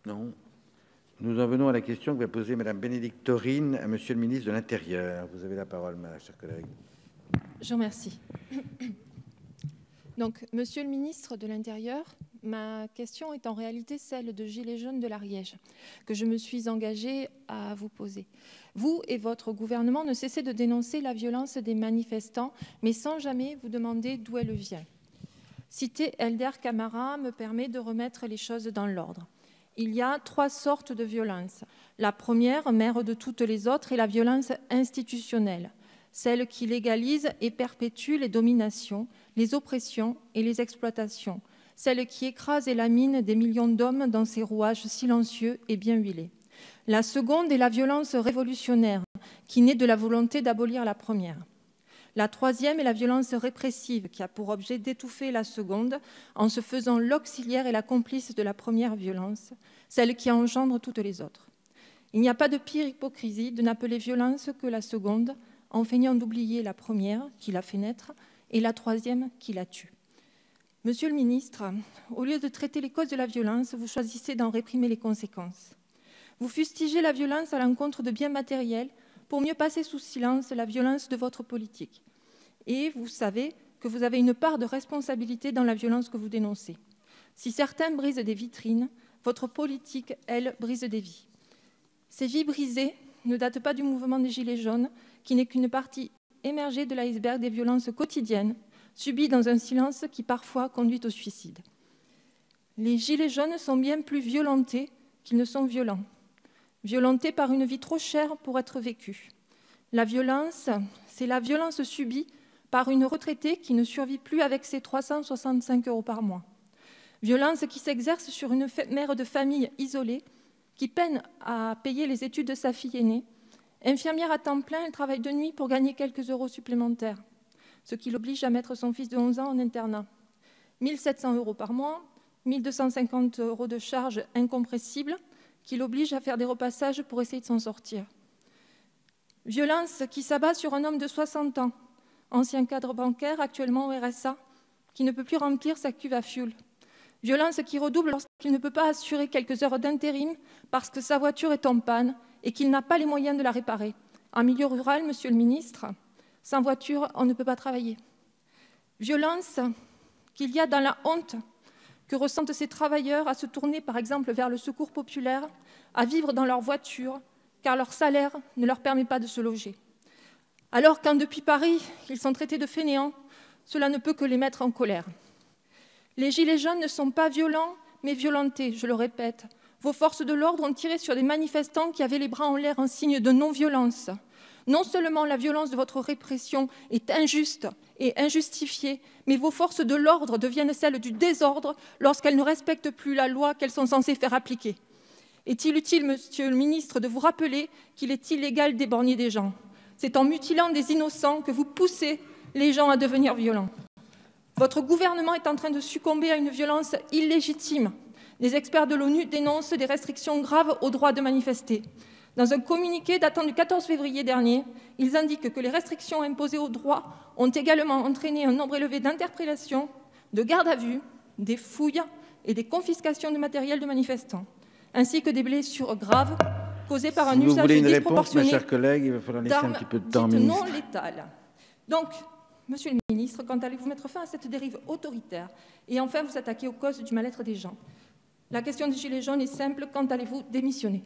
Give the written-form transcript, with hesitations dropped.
Non. Nous en venons à la question que va poser Madame Bénédicte Taurine à Monsieur le ministre de l'Intérieur. Vous avez la parole, ma chère collègue. Je vous remercie. Donc, Monsieur le ministre de l'Intérieur, ma question est en réalité celle de Gilets jaunes de l'Ariège, que je me suis engagée à vous poser. Vous et votre gouvernement ne cessez de dénoncer la violence des manifestants, mais sans jamais vous demander d'où elle vient. Citer Elder Camara me permet de remettre les choses dans l'ordre. Il y a 3 sortes de violences. La première, mère de toutes les autres, est la violence institutionnelle, celle qui légalise et perpétue les dominations, les oppressions et les exploitations, celle qui écrase et lamine des millions d'hommes dans ses rouages silencieux et bien huilés. La seconde est la violence révolutionnaire, qui naît de la volonté d'abolir la première. La troisième est la violence répressive, qui a pour objet d'étouffer la seconde en se faisant l'auxiliaire et la complice de la première violence, celle qui engendre toutes les autres. Il n'y a pas de pire hypocrisie de n'appeler violence que la seconde, en feignant d'oublier la première qui l'a fait naître et la troisième qui la tue. Monsieur le ministre, au lieu de traiter les causes de la violence, vous choisissez d'en réprimer les conséquences. Vous fustigez la violence à l'encontre de biens matériels pour mieux passer sous silence la violence de votre politique. Et vous savez que vous avez une part de responsabilité dans la violence que vous dénoncez. Si certains brisent des vitrines, votre politique, elle, brise des vies. Ces vies brisées ne datent pas du mouvement des Gilets jaunes, qui n'est qu'une partie émergée de l'iceberg des violences quotidiennes, subies dans un silence qui parfois conduit au suicide. Les Gilets jaunes sont bien plus violentés qu'ils ne sont violents. Violentés par une vie trop chère pour être vécue. La violence, c'est la violence subie par une retraitée qui ne survit plus avec ses 365 € par mois. Violence qui s'exerce sur une mère de famille isolée qui peine à payer les études de sa fille aînée. Infirmière à temps plein, elle travaille de nuit pour gagner quelques euros supplémentaires, ce qui l'oblige à mettre son fils de 11 ans en internat. 1 700 € par mois, 1 250 € de charges incompressibles qui l'obligent à faire des repassages pour essayer de s'en sortir. Violence qui s'abat sur un homme de 60 ans, ancien cadre bancaire, actuellement au RSA, qui ne peut plus remplir sa cuve à fioul. Violence qui redouble lorsqu'il ne peut pas assurer quelques heures d'intérim parce que sa voiture est en panne et qu'il n'a pas les moyens de la réparer. En milieu rural, monsieur le ministre, sans voiture, on ne peut pas travailler. Violence qu'il y a dans la honte que ressentent ces travailleurs à se tourner, par exemple, vers le secours populaire, à vivre dans leur voiture, car leur salaire ne leur permet pas de se loger. Alors quand depuis Paris, ils sont traités de fainéants, cela ne peut que les mettre en colère. Les Gilets jaunes ne sont pas violents, mais violentés, je le répète. Vos forces de l'ordre ont tiré sur des manifestants qui avaient les bras en l'air en signe de non-violence. Non seulement la violence de votre répression est injuste et injustifiée, mais vos forces de l'ordre deviennent celles du désordre lorsqu'elles ne respectent plus la loi qu'elles sont censées faire appliquer. Est-il utile, monsieur le ministre, de vous rappeler qu'il est illégal d'éborgner des gens? C'est en mutilant des innocents que vous poussez les gens à devenir violents. Votre gouvernement est en train de succomber à une violence illégitime. Les experts de l'ONU dénoncent des restrictions graves au droit de manifester. Dans un communiqué datant du 14 février dernier, ils indiquent que les restrictions imposées au droit ont également entraîné un nombre élevé d'interpellations, de gardes à vue, des fouilles et des confiscations de matériel de manifestants, ainsi que des blessures graves causées par un usage disproportionné d'armes dites non létales. Donc, monsieur le ministre, quand allez-vous mettre fin à cette dérive autoritaire et enfin vous attaquer aux causes du mal-être des gens? La question des Gilets jaunes est simple, quand allez-vous démissionner?